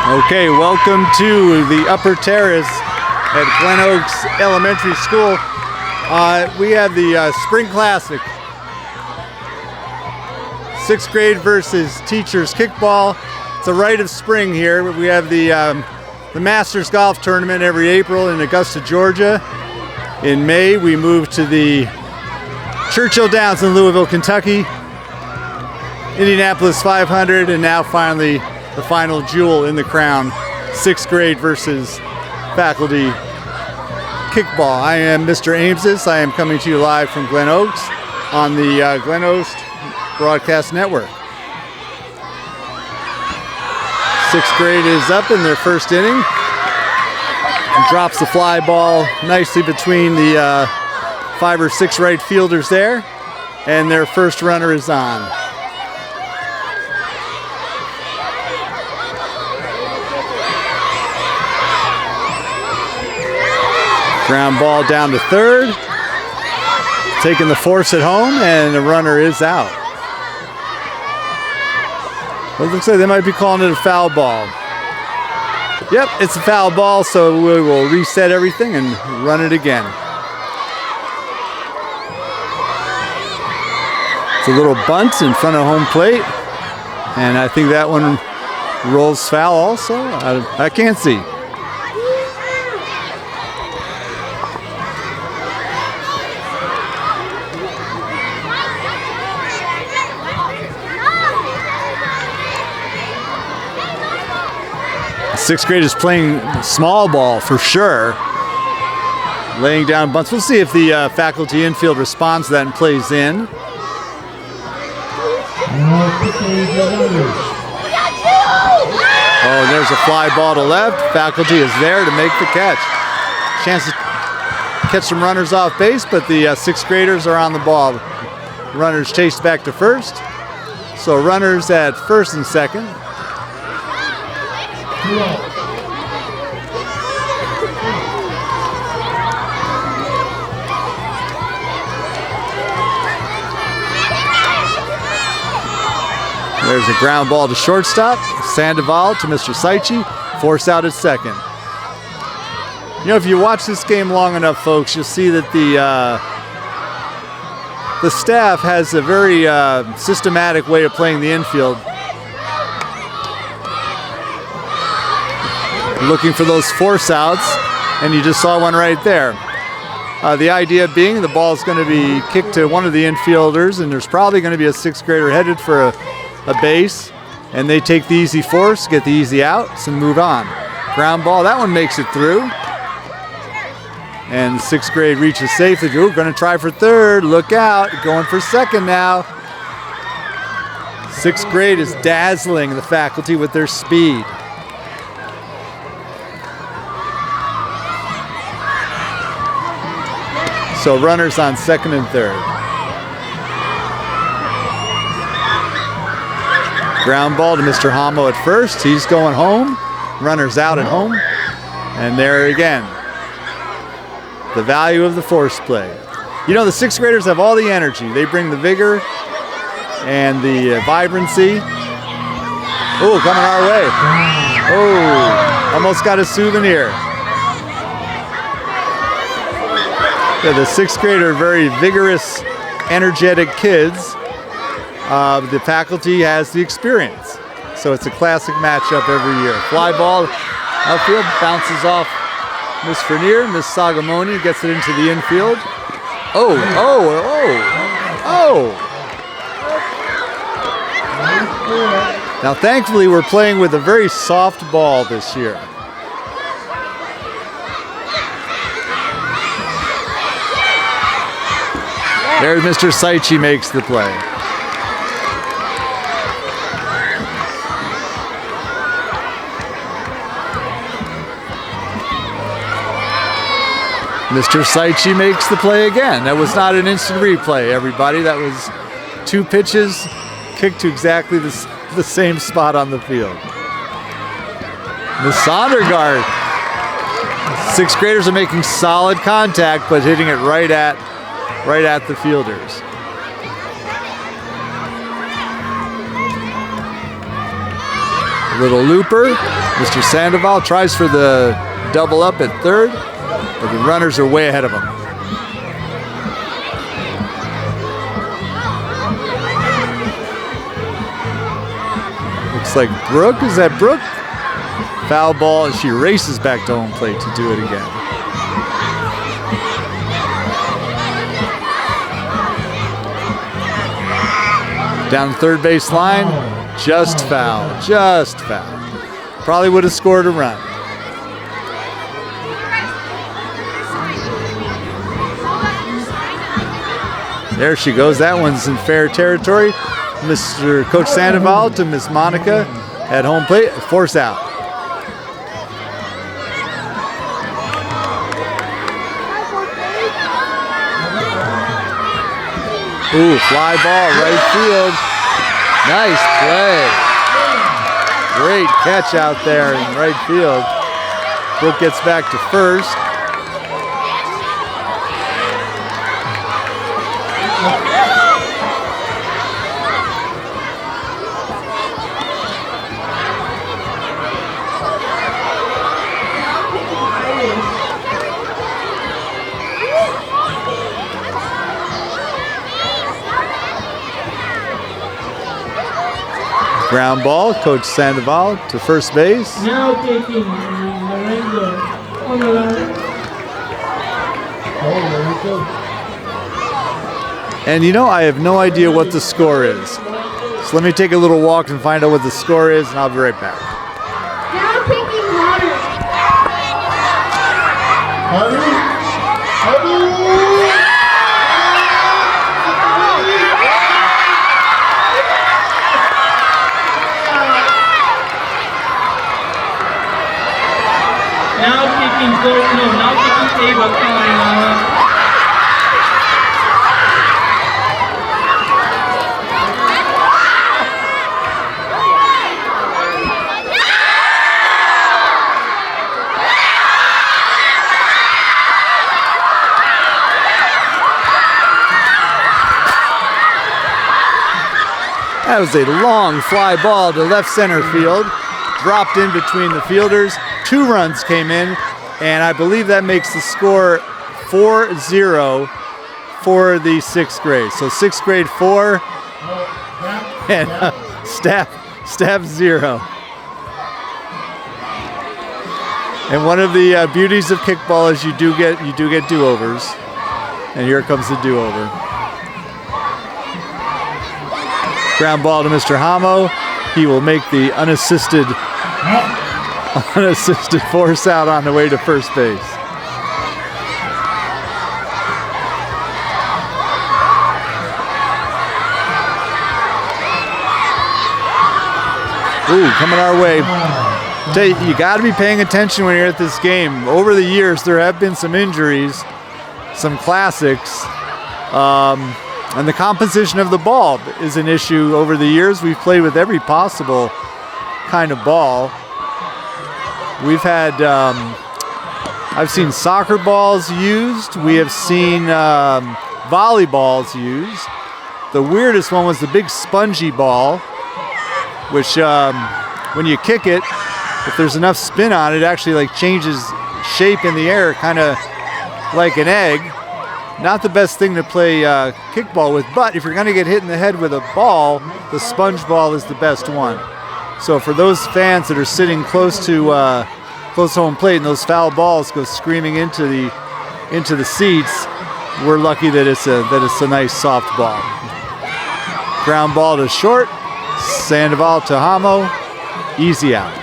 Okay, welcome to the upper terrace at Glen Oaks Elementary School. We have the Spring Classic. 6th grade versus teachers kickball. It's a rite of spring here. We have the Masters Golf Tournament every April in Augusta, Georgia. In May, we move to the Churchill Downs in Louisville, Kentucky. Indianapolis 500, and now finally the final jewel in the crown, 6th grade versus faculty kickball. I am Mr. Ameses. I am coming to you live from Glen Oaks on the Glen Oaks Broadcast Network. 6th grade is up in their first inning and drops the fly ball nicely between the 5 or 6 right fielders there, and their first runner is on. Ground ball down to third, taking the force at home, and the runner is out. Well, it looks like they might be calling it a foul ball. Yep, it's a foul ball, so we will reset everything and run it again. It's a little bunt in front of home plate, and I think that one rolls foul also. I can't see. Sixth grade is playing small ball for sure, laying down bunts. We'll see if the faculty infield responds to that and plays in. Oh, and there's a fly ball to left. Faculty is there to make the catch. Chance to catch some runners off base, but the 6th graders are on the ball. Runners chased back to first. So runners at first and second. There's a ground ball to shortstop. Sandoval to Mr. Saichi. Force out at second. You know, if you watch this game long enough, folks, you'll see that the staff has a very systematic way of playing the infield. Looking for those force outs, and you just saw one right there. The idea being the ball is going to be kicked to one of the infielders, and there's probably going to be a 6th grader headed for a base, and they take the easy force, get the easy outs, and move on. Ground ball, that one makes it through. And 6th grade reaches safely. Ooh, going to try for third. Look out, going for second now. 6th grade is dazzling the faculty with their speed. So runners on second and third. Ground ball to Mr. Hamo at first. He's going home. Runners out at home. And there again, the value of the force play. You know, the 6th graders have all the energy. They bring the vigor and the vibrancy. Oh, coming our way. Oh, almost got a souvenir. Yeah, the 6th grade are very vigorous, energetic kids. The faculty has the experience. So it's a classic matchup every year. Fly ball, outfield, bounces off Miss Vernier. Miss Sagamoni gets it into the infield. Oh. Now thankfully we're playing with a very soft ball this year. There Mr. Saichi makes the play. Mr. Saichi makes the play again. That was not an instant replay, everybody. That was 2 pitches kicked to exactly the same spot on the field. Miss Sondergaard. 6th graders are making solid contact, but hitting it right at the fielders. A little looper. Mr. Sandoval tries for the double up at third, but the runners are way ahead of him. Looks like Brooke. Is that Brooke? Foul ball as she races back to home plate to do it again. Down the third base line, just foul, just foul. Probably would have scored a run. There she goes. That one's in fair territory. Mr. Coach Sandoval to Miss Monica at home plate. Force out. Ooh, fly ball, right field. Nice play. Great catch out there in right field. Brooke gets back to first. Ground ball, Coach Sandoval to first base. Now taking Lorenzo on the line. And you know, I have no idea what the score is. So let me take a little walk and find out what the score is, and I'll be right back. Now taking water. Now kicking Ava Klein. That was a long fly ball to left center field. Dropped in between the fielders. 2 runs came in, and I believe that makes the score 4-0 for the 6th grade. So 6th grade 4 and staff 0. And one of the beauties of kickball is you do get do-overs. And here comes the do-over. Ground ball to Mr. Hamo. He will make the unassisted force out on the way to first base. Ooh, coming our way. Tell you, you got to be paying attention when you're at this game. Over the years, there have been some injuries, some classics, and the composition of the ball is an issue over the years. We've played with every possible kind of ball. We've had, I've seen soccer balls used. We have seen volleyballs used. The weirdest one was the big spongy ball, which when you kick it, if there's enough spin on it, it actually like changes shape in the air, kind of like an egg. Not the best thing to play kickball with, but if you're going to get hit in the head with a ball, the sponge ball is the best one. So for those fans that are sitting close to home plate and those foul balls go screaming into the seats, we're lucky that it's a nice soft ball. Ground ball to short, Sandoval to Hamo, easy out.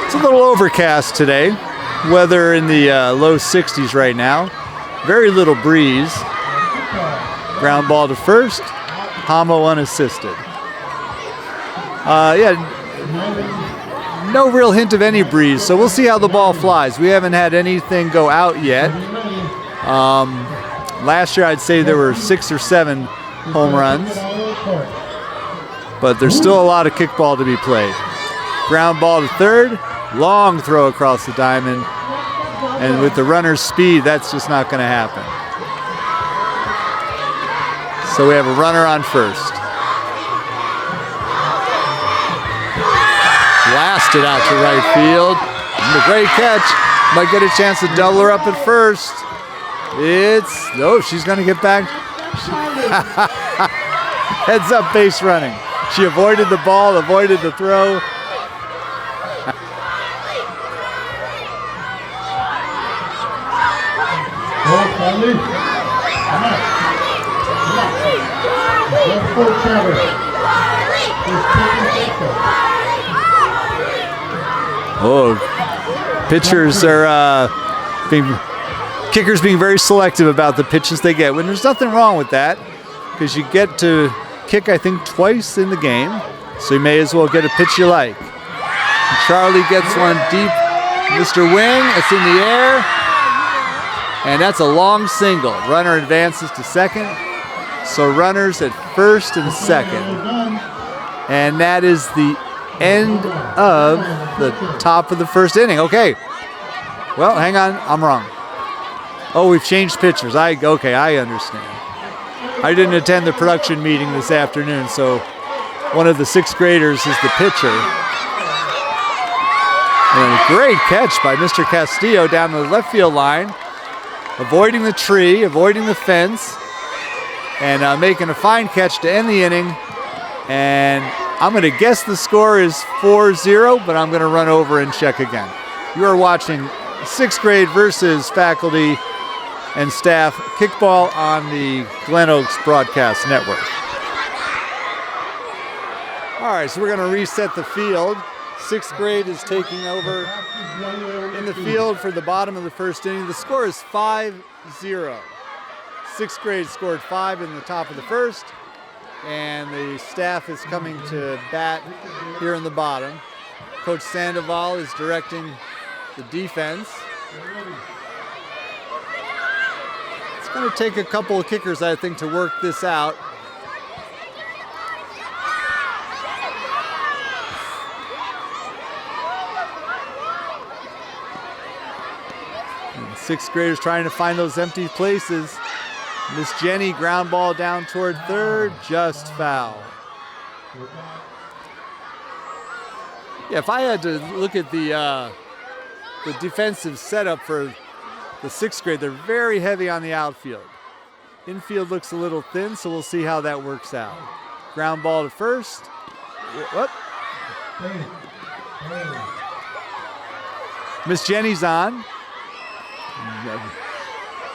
It's a little overcast today. Weather in the low 60s right now. Very little breeze. Ground ball to first. Hamo unassisted. No real hint of any breeze, so we'll see how the ball flies. We haven't had anything go out yet. Last year I'd say there were 6 or 7 home runs, but there's still a lot of kickball to be played. Ground ball to third. Long throw across the diamond. And with the runner's speed, that's just not going to happen. So we have a runner on first. Blasted out to right field. And a great catch. Might get a chance to double her up at first. She's going to get back. Heads up base running. She avoided the ball, avoided the throw. Pitchers are kickers being very selective about the pitches they get. When there's nothing wrong with that, because you get to kick, I think, twice in the game, so you may as well get a pitch you like. And Charlie gets one deep. Mr. Wing, it's in the air, and that's a long single. Runner advances to second, so runners at first and second. And that is the end of the top of the first inning. Okay. Well, hang on, I'm wrong. Oh, we've changed pitchers. I understand. I didn't attend the production meeting this afternoon, so one of the sixth graders is the pitcher. And a great catch by Mr. Castillo down the left field line, avoiding the tree, avoiding the fence, and making a fine catch to end the inning. And I'm going to guess the score is 4-0, but I'm going to run over and check again. You are watching sixth grade versus faculty and staff kickball on the Glen Oaks Broadcast Network. All right, so we're going to reset the field. Sixth grade is taking over in the field for the bottom of the first inning. The score is 5-0. Sixth grade scored 5 in the top of the first, and the staff is coming to bat here in the bottom. Coach Sandoval is directing the defense. It's going to take a couple of kickers, I think, to work this out. And sixth graders trying to find those empty places. Miss Jenny, ground ball down toward third, just foul. Yeah, if I had to look at the defensive setup for the sixth grade, they're very heavy on the outfield. Infield looks a little thin, so we'll see how that works out. Ground ball to first. What? Miss Jenny's on.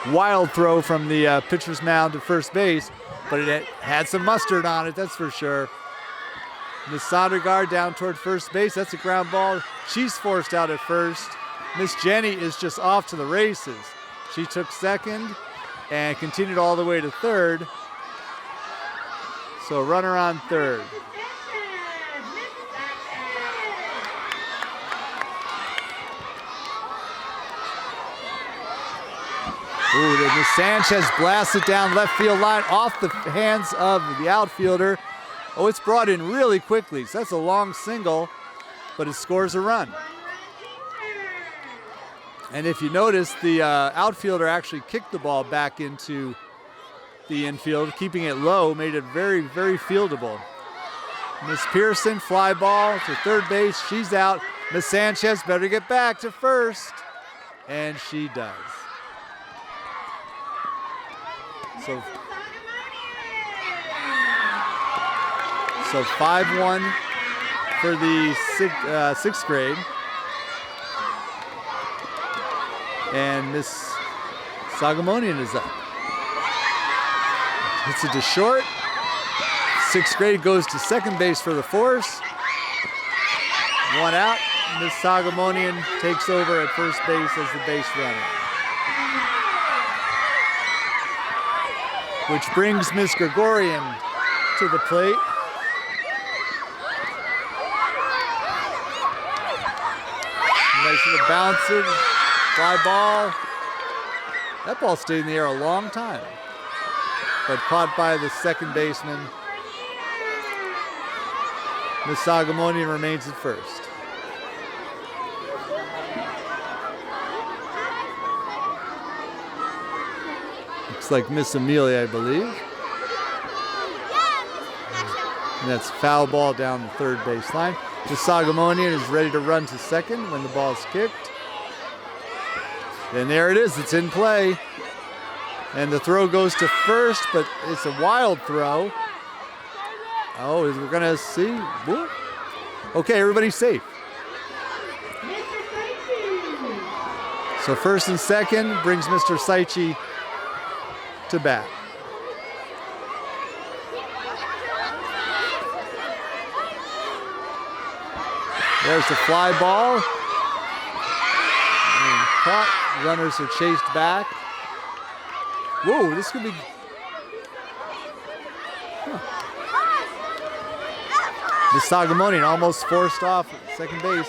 Wild throw from the pitcher's mound to first base, but it had some mustard on it, that's for sure. Miss Sondergaard down toward first base. That's a ground ball. She's forced out at first. Miss Jenny is just off to the races. She took second and continued all the way to third. So runner on third. Ooh, Miss Sanchez blasts it down left field line off the hands of the outfielder. Oh, it's brought in really quickly. So that's a long single, but it scores a run. And if you notice, the outfielder actually kicked the ball back into the infield, keeping it low, made it very, very fieldable. Miss Pearson, fly ball to third base. She's out. Miss Sanchez better get back to first. And she does. So 5-1 for the sixth grade. And Miss Sagamonian is up. Hits it to short. Sixth grade goes to second base for the force. One out. Miss Sagamonian takes over at first base as the base runner. Which brings Miss Gregorian to the plate. Nice little bouncer, fly ball. That ball stayed in the air a long time, but caught by the second baseman. Miss Sagamonian remains at first. Looks like Miss Amelia, I believe. And that's foul ball down the third baseline. The Sagamonian is ready to run to second when the ball is kicked. And there it is, it's in play. And the throw goes to first, but it's a wild throw. Oh, we're gonna see. Whoop. Okay, everybody's safe. So first and second brings Mr. Saichi to bat. There's the fly ball. And caught. Runners are chased back. Whoa, this could be... The Sagamonian almost forced off at second base.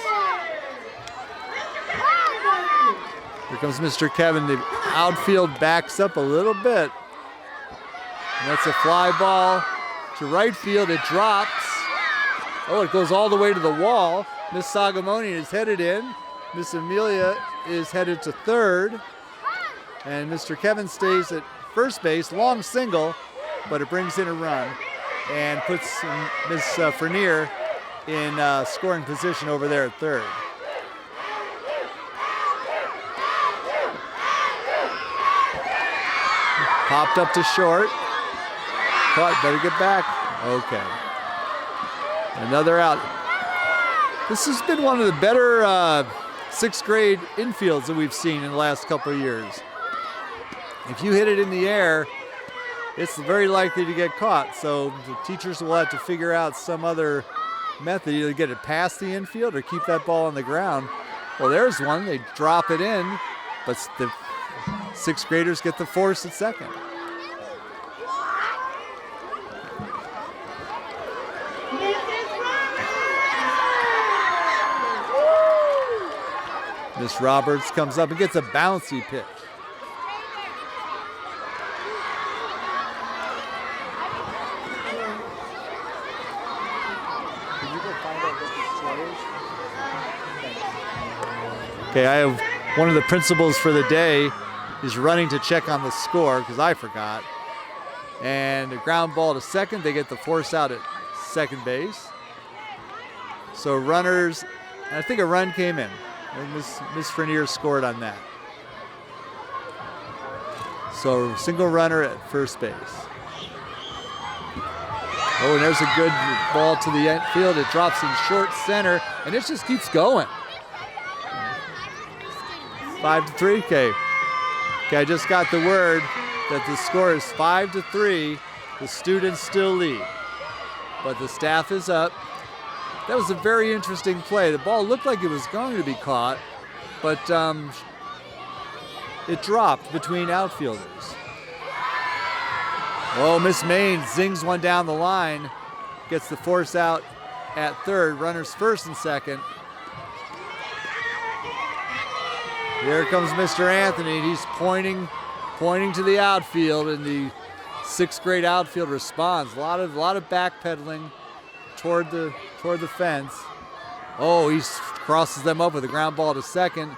Here comes Mr. Kevin. The outfield backs up a little bit. And that's a fly ball to right field. It drops. Oh, it goes all the way to the wall. Miss Sagamonian is headed in. Miss Amelia is headed to third. And Mr. Kevin stays at first base, long single, but it brings in a run and puts Miss Frenier in scoring position over there at third. Popped up to short. Caught, better get back. Okay. Another out. This has been one of the better sixth grade infields that we've seen in the last couple of years. If you hit it in the air, it's very likely to get caught. So the teachers will have to figure out some other method, either get it past the infield or keep that ball on the ground. Well, there's one. They drop it in, but the sixth graders get the force at second. Miss Roberts comes up and gets a bouncy pitch. Okay, I have one of the principals for the day is running to check on the score because I forgot. And a ground ball to second. They get the force out at second base. So runners, I think a run came in. And Miss Frenier scored on that. So single runner at first base. Oh, and there's a good ball to the infield. It drops in short center, and it just keeps going. 5-3, okay. Okay, I just got the word that the score is 5-3. The students still lead, but the staff is up. That was a very interesting play. The ball looked like it was going to be caught, but it dropped between outfielders. Oh, Miss Main zings one down the line, gets the force out at third, runners first and second. Here comes Mr. Anthony. He's pointing to the outfield, and the sixth grade outfield responds. A lot of backpedaling toward the fence. Oh, he crosses them up with a ground ball to second.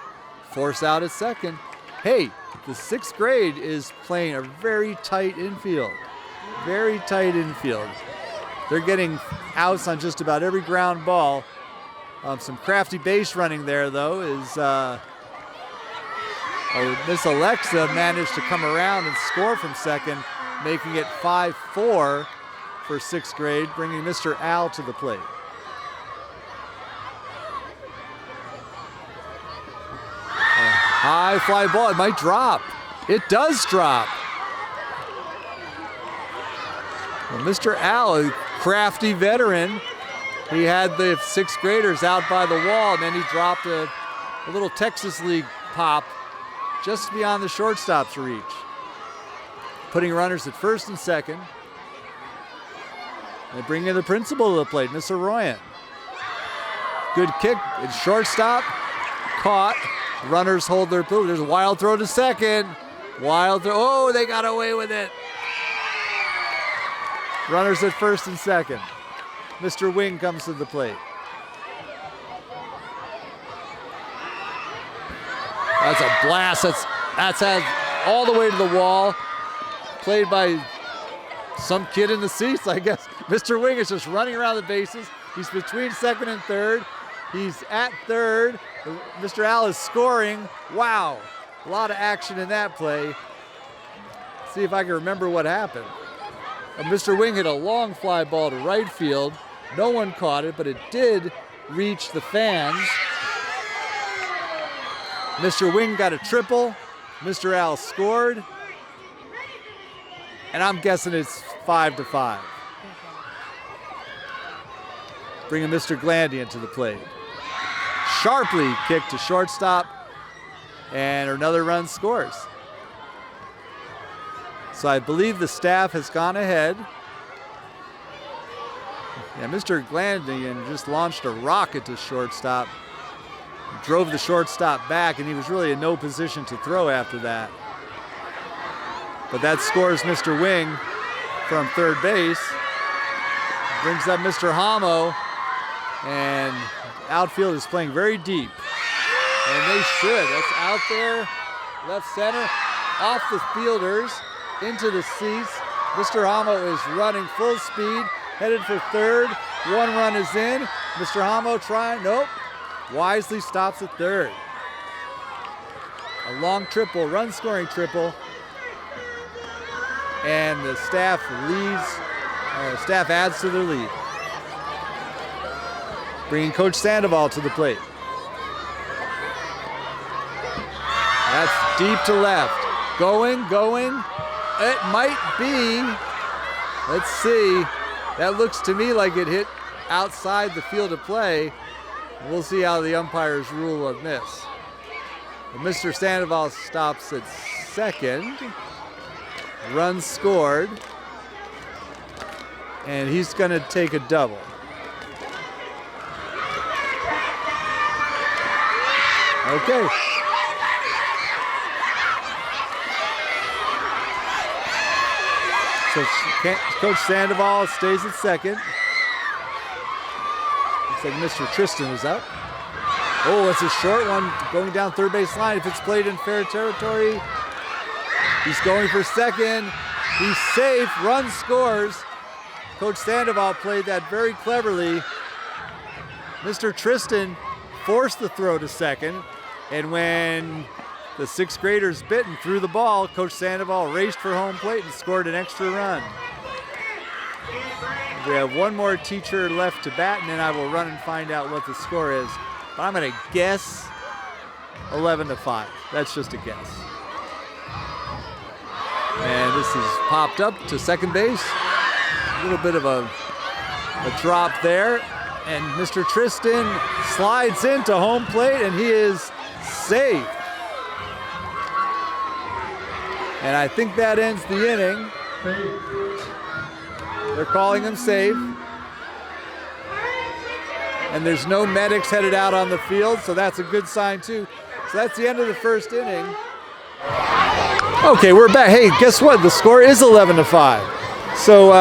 Force out at second. Hey, the sixth grade is playing a very tight infield. Very tight infield. They're getting outs on just about every ground ball. Some crafty base running there, though, is Miss Alexa managed to come around and score from second, making it 5-4 for sixth grade, bringing Mr. Al to the plate. High fly ball, it might drop. It does drop. Well, Mr. Al, a crafty veteran, he had the sixth graders out by the wall, and then he dropped a little Texas League pop just beyond the shortstop's reach, putting runners at first and second. They bring in the principal to the plate, Miss Arroyan. Good kick, it's shortstop, caught. Runners hold their poop. There's a wild throw to second. Wild throw, oh, they got away with it. Runners at first and second. Mr. Wing comes to the plate. That's a blast. That's all the way to the wall. played by some kid in the seats, I guess. Mr. Wing is just running around the bases. He's between second and third. He's at third. Mr. Al is scoring. Wow, a lot of action in that play. See if I can remember what happened. Mr. Wing hit a long fly ball to right field. No one caught it, but it did reach the fans. Mr. Wing got a triple. Mr. Al scored. And I'm guessing it's 5-5. Bringing Mr. Glandian to the plate. Sharply kicked to shortstop, and another run scores. So I believe the staff has gone ahead. Yeah, Mr. Glandian just launched a rocket to shortstop, drove the shortstop back, and he was really in no position to throw after that. But that scores Mr. Wing from third base. Brings up Mr. Hamo, and outfield is playing very deep. And they should. That's out there, left center, off the fielders, into the seats. Mr. Hamo is running full speed, headed for third. One run is in. Mr. Hamo trying, nope. Wisely stops at third. A long triple, run scoring triple. And the staff staff adds to their lead. Bringing Coach Sandoval to the plate. That's deep to left. Going. It might be. Let's see. That looks to me like it hit outside the field of play. We'll see how the umpires rule on this. Mr. Sandoval stops at second. Run scored. And he's going to take a double. Okay. So Coach Sandoval stays at second. Looks like Mr. Tristan is up. Oh, it's a short one going down third base line. If it's played in fair territory, he's going for second. He's safe. Run scores. Coach Sandoval played that very cleverly. Mr. Tristan forced the throw to second, and when the sixth graders bit and threw the ball, Coach Sandoval raced for home plate and scored an extra run. We have one more teacher left to bat, and then I will run and find out what the score is. But I'm going to guess 11-5. That's just a guess. And this is popped up to second base. A little bit of a drop there. And Mr. Tristan slides into home plate, and he is safe. And I think that ends the inning. They're calling him safe. And there's no medics headed out on the field, so that's a good sign too. So that's the end of the first inning. Okay, we're back. Hey, guess what? The score is 11-5. So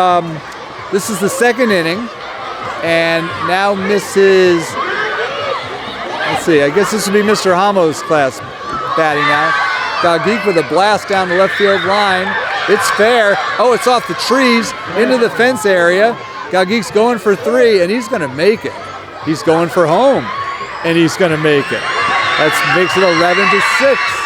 this is the second inning. And now Mrs. Let's see, I guess this would be Mr. Hamo's class batting now. Galgeek with a blast down the left field line. It's fair. Oh, it's off the trees into the fence area. Galgeek's going for three, and he's going to make it. He's going for home, and he's going to make it. That makes it 11-6.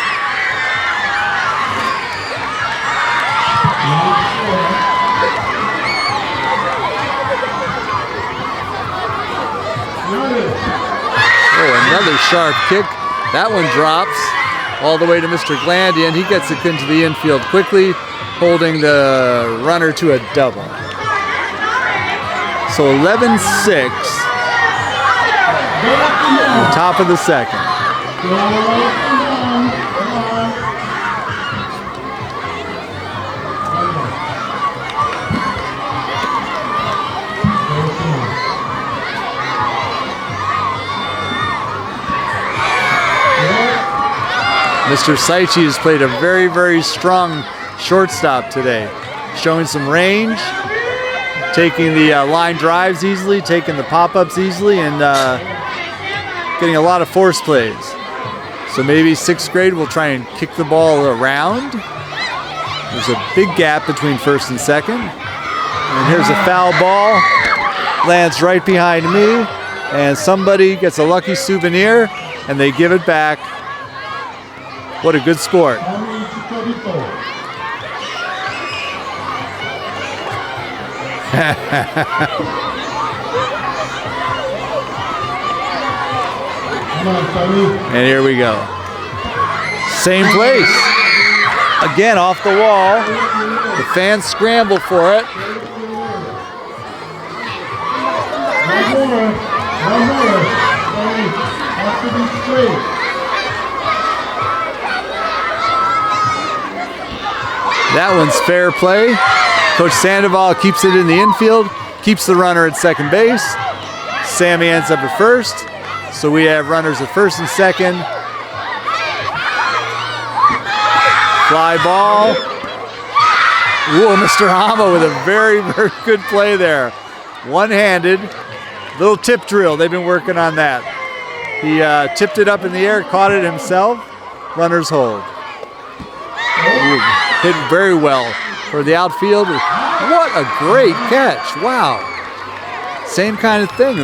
Oh, another sharp kick. That one drops all the way to Mr. Glandian. He gets it into the infield quickly, holding the runner to a double. So 11-6. On top of the second. Mr. Saichi has played a very, very strong shortstop today, showing some range, taking the line drives easily, taking the pop-ups easily, and getting a lot of force plays. So maybe sixth grade will try and kick the ball around. There's a big gap between first and second. And here's a foul ball. Lands right behind me. And somebody gets a lucky souvenir and they give it back. What a good sport. And here we go. Same place. Again, off the wall. The fans scramble for it. That one's fair play. Coach Sandoval keeps it in the infield, keeps the runner at second base. Sammy ends up at first. So we have runners at first and second. Fly ball. Ooh, Mr. Hama with a very, very good play there. One-handed. Little tip drill. They've been working on that. He tipped it up in the air, caught it himself. Runners hold. Ooh, hit very well for the outfield. What a great catch. Wow. Same kind of thing.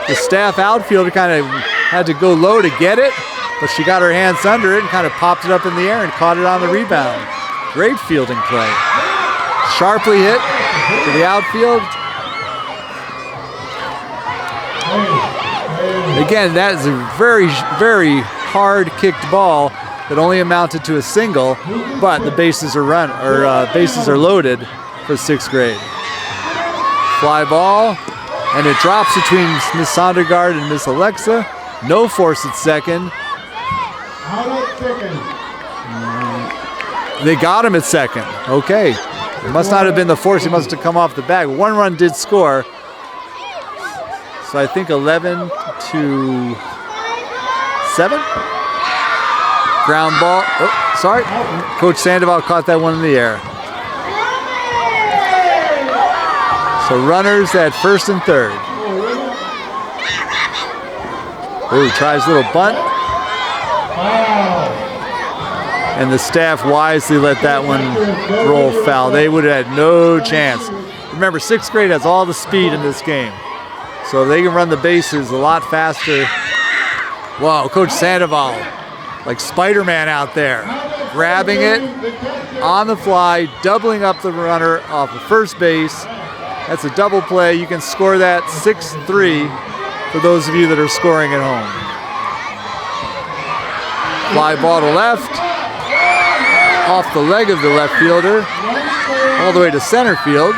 The staff outfielder kind of had to go low to get it, but she got her hands under it and kind of popped it up in the air and caught it on the rebound. Great fielding play. Sharply hit to the outfield. Again, that is a very, very hard kicked ball that only amounted to a single, but the bases are bases are loaded for sixth grade. Fly ball, and it drops between Miss Sondergaard and Miss Alexa. No force at second. They got him at second. Okay. It must not have been the force. He must have come off the bag. One run did score. So I think 11-7. Ground ball. Oh, sorry. Coach Sandoval caught that one in the air. So runners at first and third. Oh, he tries a little bunt. And the staff wisely let that one roll foul. They would have had no chance. Remember, sixth grade has all the speed in this game. So they can run the bases a lot faster. Wow, Coach Sandoval, like Spider-Man out there, grabbing it on the fly, doubling up the runner off of first base. That's a double play. You can score that 6-3 for those of you that are scoring at home. Fly ball to left, off the leg of the left fielder, all the way to center field.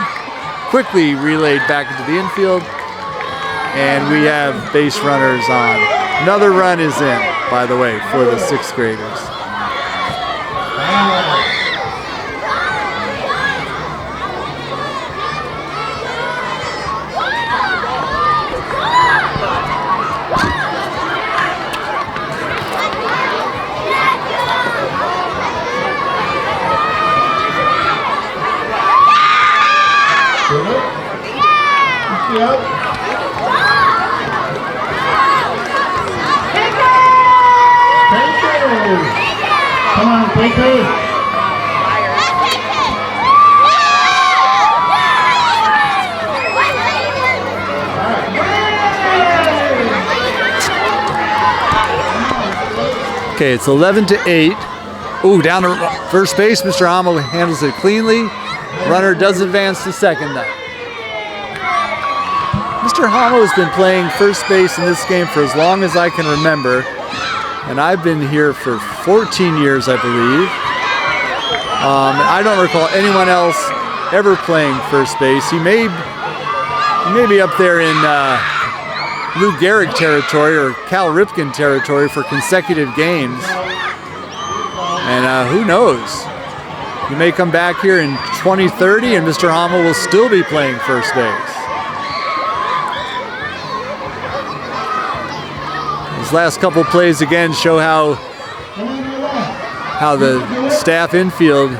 Quickly relayed back into the infield, and we have base runners on. Another run is in, by the way, for the sixth graders. Come on, take it. Okay, it's 11-8. Ooh, down to first base. Mr. Hama handles it cleanly. Runner does advance to second now. Mr. Hama has been playing first base in this game for as long as I can remember. And I've been here for 14 years, I believe. I don't recall anyone else ever playing first base. He may be up there in Lou Gehrig territory or Cal Ripken territory for consecutive games. And who knows? He may come back here in 2030 and Mr. Hama will still be playing first base. These last couple plays again show how the staff infield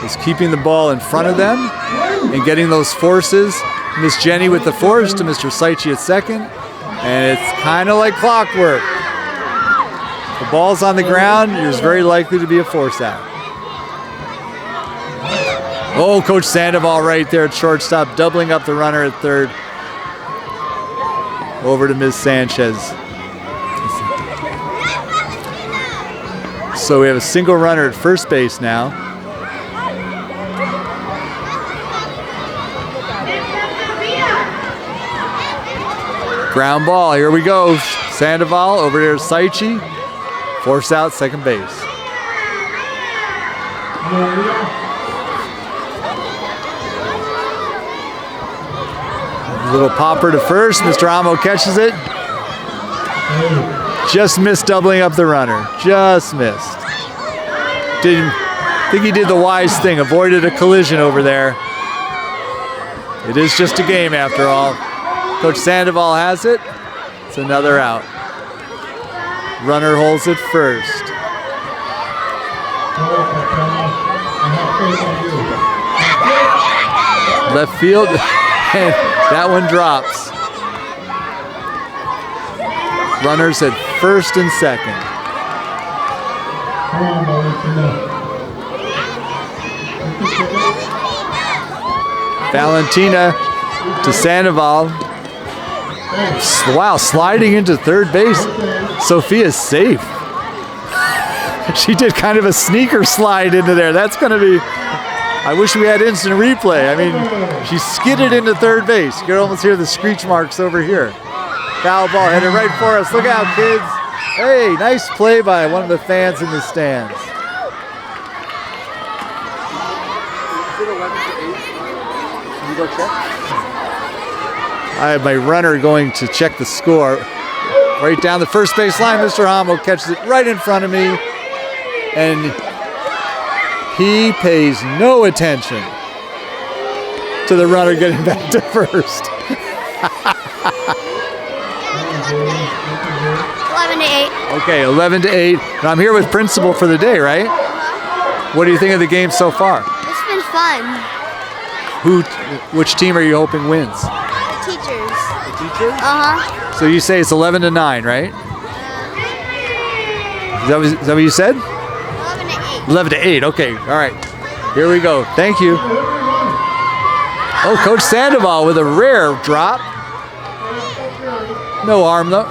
is keeping the ball in front of them and getting those forces. Miss Jenny with the force to Mr. Saichi at second. And it's kind of like clockwork. The ball's on the ground, there's very likely to be a force out. Oh, Coach Sandoval right there at shortstop, doubling up the runner at third. Over to Ms. Sanchez. So we have a single runner at first base now. Ground ball, here we go. Sandoval over there to Saichi. Force out, second base. Little popper to first. Mr. Amo catches it. Just missed doubling up the runner. Just missed. Didn't think he did the wise thing. Avoided a collision over there. It is just a game after all. Coach Sandoval has it. It's another out. Runner holds it first. Left field. And that one drops. Runners at first and second. Valentina to Sandoval. Wow, sliding into third base. Sophia's safe. She did kind of a sneaker slide into there. That's going to be... I wish we had instant replay. I mean, she skidded into third base. You can almost hear the screech marks over here. Foul ball headed right for us. Look out, kids. Hey, nice play by one of the fans in the stands. Is it 11 to 8? Can you go check? I have my runner going to check the score. Right down the first base line, Mr. Hamo catches it right in front of me. And he pays no attention to the runner getting back to first. 11 to 8. Okay, 11 to 8. And I'm here with principal for the day, right? What do you think of the game so far? It's been fun. Which team are you hoping wins? The teachers. The teachers? Uh-huh. So you say it's 11 to 9, right? Is that what you said? 11 to 8. 11 to 8. Okay. All right. Here we go. Thank you. Oh, Coach Sandoval with a rare drop. No arm though.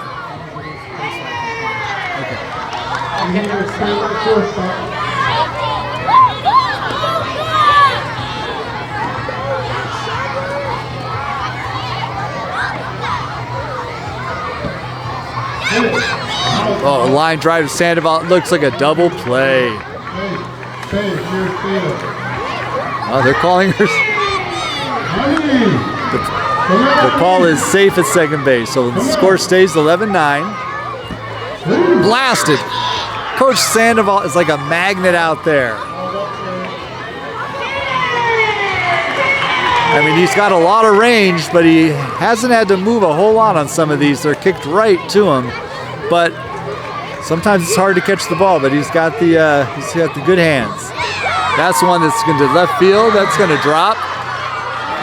Oh, a line drive to Sandoval. It looks like a double play. Oh, they're calling her. The call is safe at second base. So the score stays 11-9. Blasted. Coach Sandoval is like a magnet out there. I mean, he's got a lot of range, but he hasn't had to move a whole lot on some of these. They're kicked right to him. But sometimes it's hard to catch the ball, but he's got the good hands. That's one that's going to left field. That's going to drop.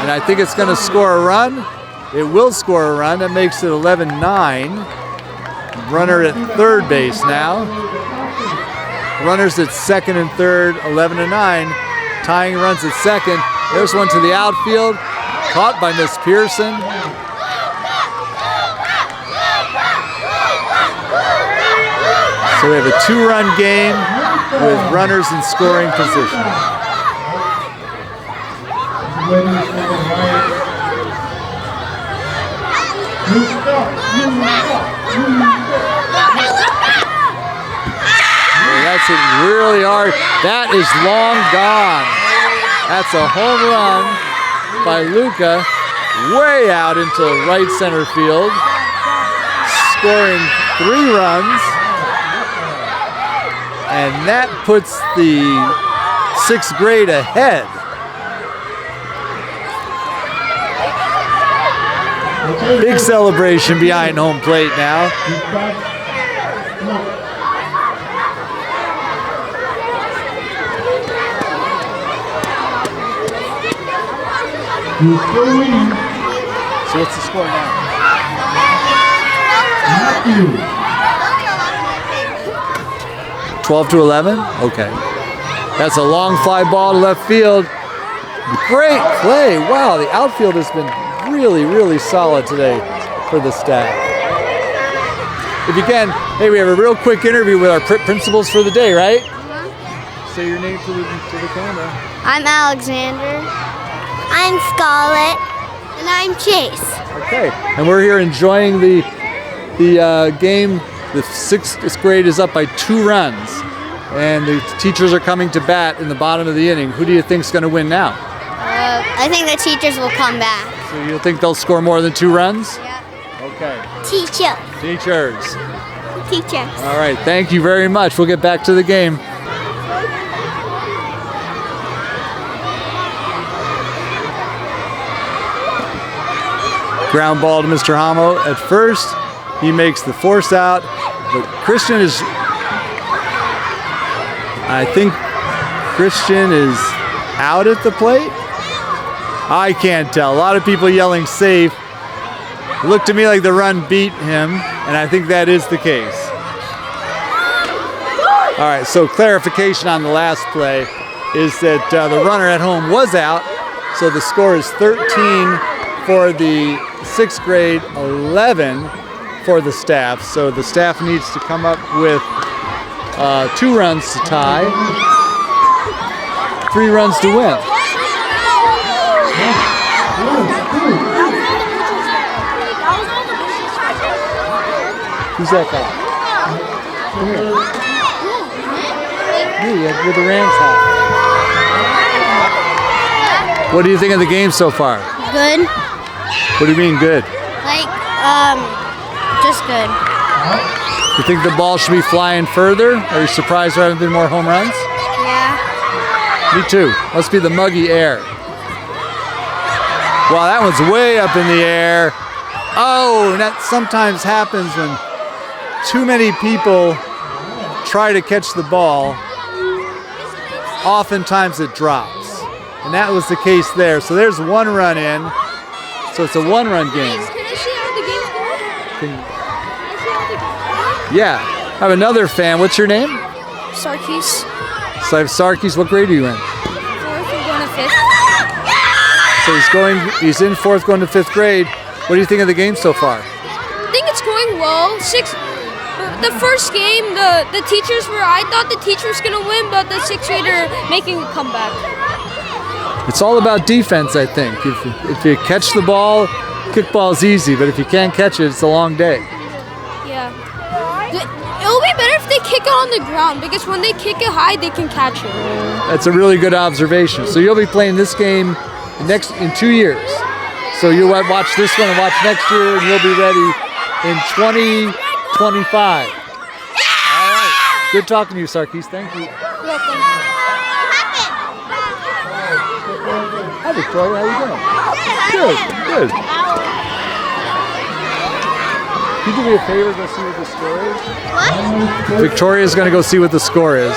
And I think it's going to score a run. It will score a run. That makes it 11-9. Runner at third base now. Runners at second and third, 11-9. Tying runs at second. There's one to the outfield. Caught by Miss Pearson. So we have a two-run game with runners in scoring position. That's it really hard. That is long gone. That's a home run by Luca, way out into right center field, scoring 3 runs. And that puts the 6th grade ahead. Big celebration behind home plate now. So what's the score now? 12-11? Okay. That's a long fly ball to left field. Great play. Wow, the outfield has been really, really solid today for the staff. If you can, hey, we have a real quick interview with our principals for the day, right? Say your name to the camera. I'm Alexander. I'm Scarlett. And I'm Chase. Okay, and we're here enjoying the game. The 6th grade is up by 2 runs, and the teachers are coming to bat in the bottom of the inning. Who do you think is going to win now? I think the teachers will come back. So you think they'll score more than 2 runs? Yeah. Okay. Teachers. Teachers. Teachers. All right, thank you very much. We'll get back to the game. Ground ball to Mr. Hamo at first. He makes the force out, but Christian is, I think Christian is out at the plate. I can't tell. A lot of people yelling safe. It looked to me like the run beat him, and I think that is the case. All right, so clarification on the last play is that the runner at home was out, so the score is 13 for the 6th grade, 11 for the staff. So the staff needs to come up with 2 runs to tie, 3 runs to win. Who's that guy? Come here. Me, with the Rams hat. What do you think of the game so far? Good. What do you mean good? Like, just good. You think the ball should be flying further? Are you surprised there haven't been more home runs? Yeah. Me too. Must be the muggy air. Wow, that one's way up in the air. Oh, and that sometimes happens when too many people try to catch the ball. Oftentimes it drops. And that was the case there. So there's 1 run in. So it's a 1-run game. Can I see how the game's going? Yeah. I have another fan. What's your name? Sarkis. So I have Sarkis. What grade are you in? 4th and going to 5th. So he's in 4th going to 5th grade. What do you think of the game so far? I think it's going well. The first game, the teachers were, I thought the teacher was going to win, but the 6th grader making a comeback. It's all about defense, I think. If you catch the ball, kickball is easy, but if you can't catch it, it's a long day. Yeah. It will be better if they kick it on the ground, because when they kick it high, they can catch it. That's a really good observation. So you'll be playing this game in 2 years. So you'll watch this one and watch next year, and you'll be ready in 2025. All right. Good talking to you, Sarkis. Thank you. Welcome. Hi, Victoria. How you doing? Good. Good. Can you do me a favor? Go see what the score is. What? Victoria's going to go see what the score is.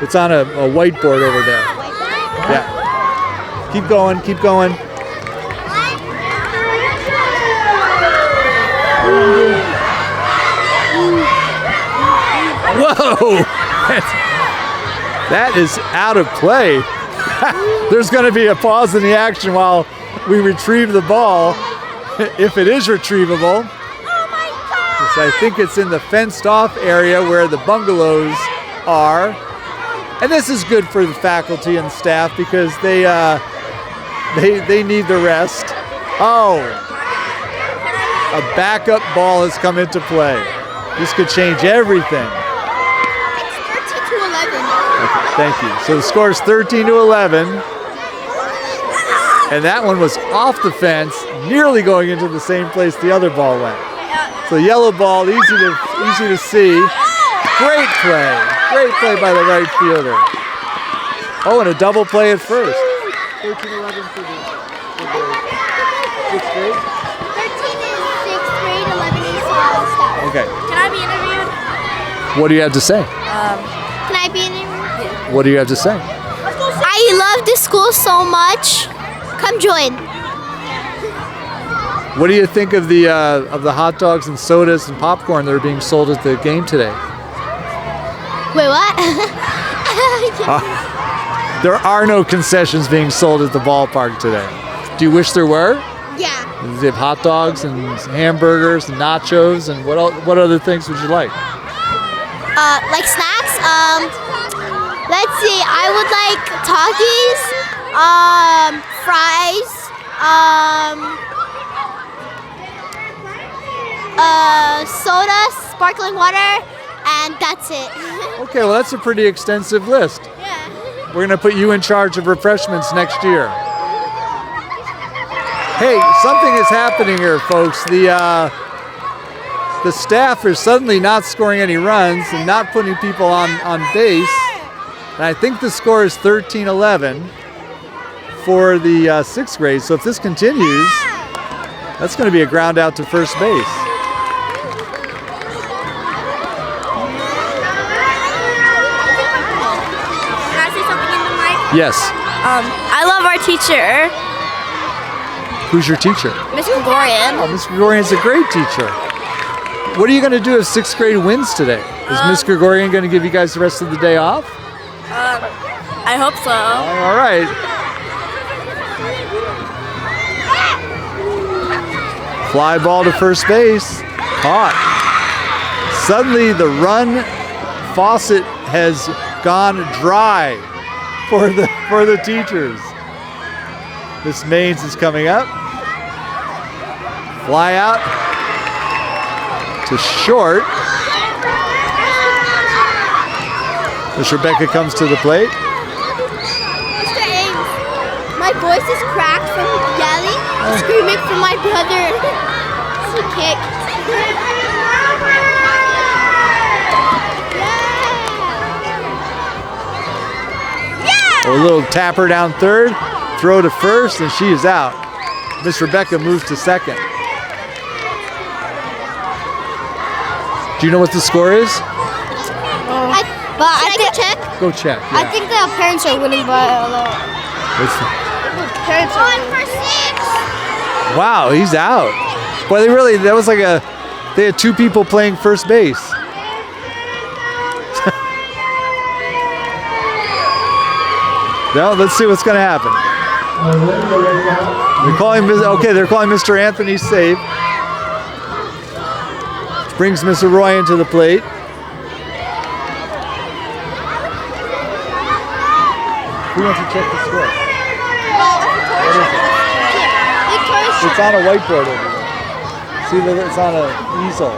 It's on a whiteboard over there. Yeah. Keep going. Keep going. Whoa! That is out of play. There's going to be a pause in the action while we retrieve the ball, if it is retrievable. Yes, I think it's in the fenced-off area where the bungalows are. And this is good for the faculty and staff because they need the rest. Oh! A backup ball has come into play. This could change everything. It's 13 to 11. Okay, thank you. So the score is 13 to 11. And that one was off the fence, nearly going into the same place the other ball went. So yellow ball, easy to see. Great play. Great play by the right fielder. Oh, and a double play at first. 13-11 for the 6th grade. 13 is 6th grade, 11 is staff. Okay. Can I be interviewed? What do you have to say? Can I be in there? What do you have to say? I love this school so much. Come join. What do you think of the hot dogs and sodas and popcorn that are being sold at the game today? Wait, what? There are no concessions being sold at the ballpark today. Do you wish there were? Yeah. They have hot dogs and hamburgers and nachos and what other things would you like? Like snacks. Let's see. I would like Takis, fries, soda, sparkling water, and that's it. Okay, well that's a pretty extensive list. Yeah. We're gonna put you in charge of refreshments next year. Hey, something is happening here, folks. The staff is suddenly not scoring any runs and not putting people on base. And I think the score is 13-11 for the sixth grade. So if this continues, that's going to be a ground out to first base. Can I say something in the mic? Yes. I love our teacher, Who's your teacher? Miss Gregorian. Oh, Miss Gregorian's a great teacher. What are you going to do if sixth grade wins today? Is Miss Gregorian going to give you guys the rest of the day off? I hope so. All right. Fly ball to first base. Caught. Suddenly the run faucet has gone dry for the teachers. Miss Maines is coming up. Fly out to short. Miss Rebecca comes to the plate. Mr. Ames, my voice is cracked from yelling and screaming for my brother. He kicked. A little tapper down third, throw to first, and she is out. Miss Rebecca moves to second. Do you know what the score is? I can check. Go check. I Yeah. think the parents are winning by a lot. Parents are 1 for 6. Wow, he's out. Boy, that was like they had two people playing first base. Now let's see what's going to happen. They're calling Mr. Anthony safe. Brings Miss Arroyo into the plate. Who wants to check the score? What is it? It's on a whiteboard over there. See, it's on an easel.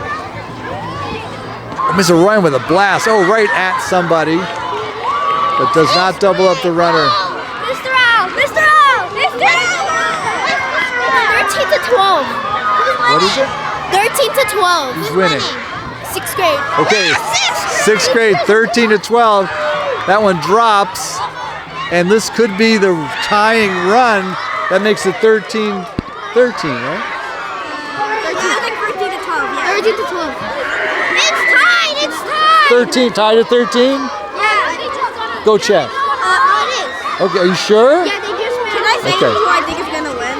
Oh, Miss Arroyo with a blast. Oh, right at somebody. But does not double up the runner. Mr. Al! Mr. Al! Mr. Al! 13 to 12. What is it? 13 to 12. Who's winning? 6th grade. Okay, sixth grade, 13 to 12. That one drops, and this could be the tying run. That makes it 13-13, right? 13 to 12, yeah. 13 to 12. It's tied! It's tied! 13, tied at 13? Yeah. Go check. It is. Okay, are you sure? Yeah, they just Can I say Okay. who I think is gonna win?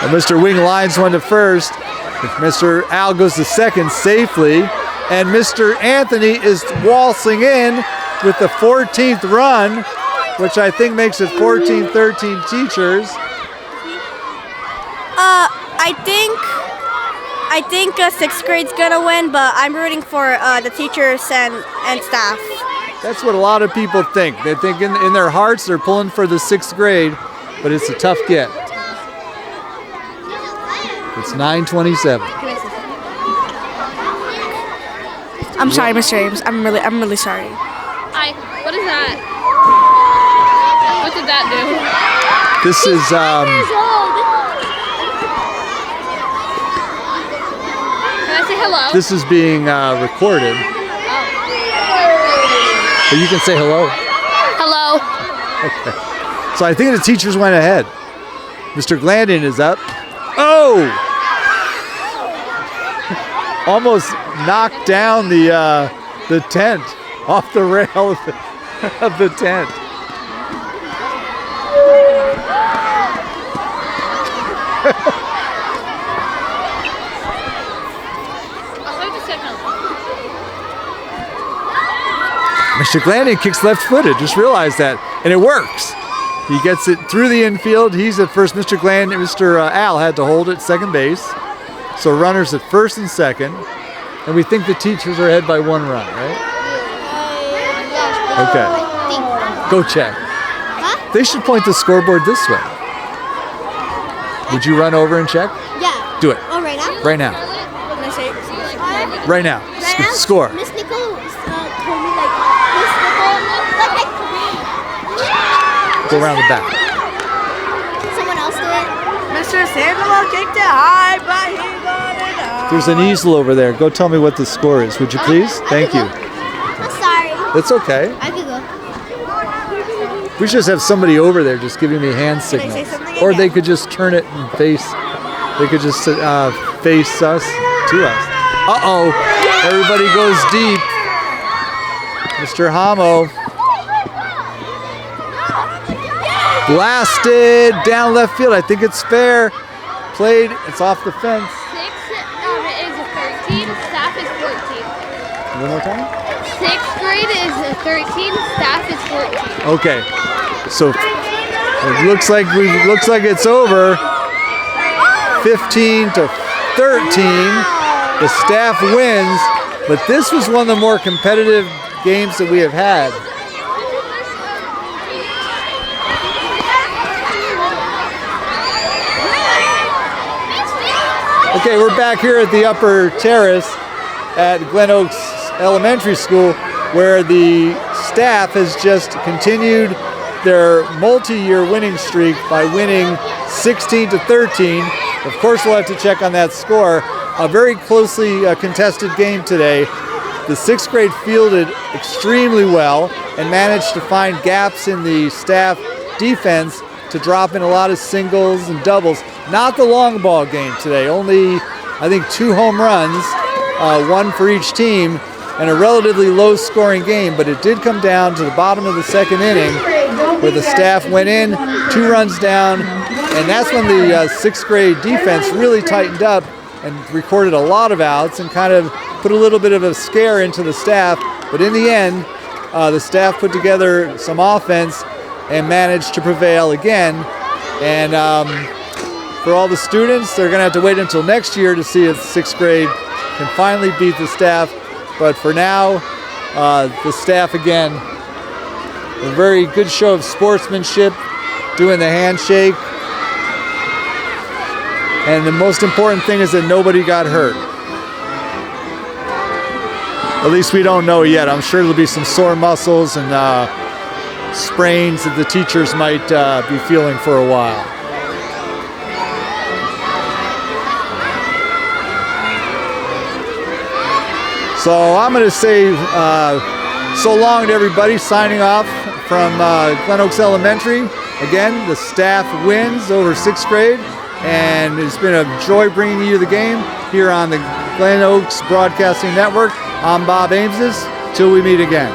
And Mr. Wing lines one to first. Mr. Al goes to second safely. And Mr. Anthony is waltzing in with the 14th run, which I think makes it 14-13 teachers. I think 6th grade's gonna win, but I'm rooting for the teachers and staff. That's what a lot of people think. They think in their hearts they're pulling for the 6th grade, but it's a tough get. It's 9:27. I'm sorry, Mr. Ames. I'm really sorry. What is that? What did that do? This is Can I say hello? this is being recorded. But you can say hello. Hello. Okay. So I think the teachers went ahead. Mr. Glandon is up. Oh! Almost knocked down the tent off the rail of the tent. Mr. Glandian kicks left-footed. Just realized that, and it works. He gets it through the infield. He's at first. Mr. Al had to hold it second base. So runners at first and second. And we think the teachers are ahead by 1 run, right? Okay. Go check. Huh? They should point the scoreboard this way. Would you run over and check? Yeah. Do it. Oh, right now? Right now. Can I say it? Right now. Score. Miss Nicole told me like, Miss Nicole, Go around the back. someone else do it. Mr. Sandoval kicked it high, but he got it out. There's an easel over there. Go tell me what the score is, would you please? Thank you. I'm sorry. That's okay. I could go. We should just have somebody over there just giving me hand say signals. something Or again? they could just turn it and face. They could just face us to us. Uh-oh. Everybody goes deep. Mr. Hamo. Blasted down left field. I think it's fair. Played. It's off the fence. 6 is 13, staff is 14. One more time. 6th grade is 13, staff is 14. Okay. So it looks like it's over. 15 to 13. The staff wins, but this was one of the more competitive games that we have had. Okay, we're back here at the upper terrace at Glen Oaks Elementary School, where the staff has just continued their multi-year winning streak by winning 16 to 13. Of course, we'll have to check on that score. A very closely contested game today. The 6th grade fielded extremely well and managed to find gaps in the staff defense to drop in a lot of singles and doubles. Not the long ball game today. Only, I think, 2 home runs, 1 for each team, and a relatively low-scoring game. But it did come down to the bottom of the 2nd inning, where the staff went in, 2 runs down, and that's when the 6th grade defense really tightened up and recorded a lot of outs and kind of put a little bit of a scare into the staff. But in the end, the staff put together some offense and managed to prevail again. And for all the students, they're going to have to wait until next year to see if 6th grade can finally beat the staff. But for now, the staff again, a very good show of sportsmanship, doing the handshake. And the most important thing is that nobody got hurt. At least we don't know yet. I'm sure there'll be some sore muscles and sprains that the teachers might be feeling for a while. So I'm going to say so long to everybody, signing off from Glen Oaks Elementary. Again, the staff wins over 6th grade, and it's been a joy bringing you the game here on the Glen Oaks Broadcasting Network. I'm Bob Ameses. Till we meet again.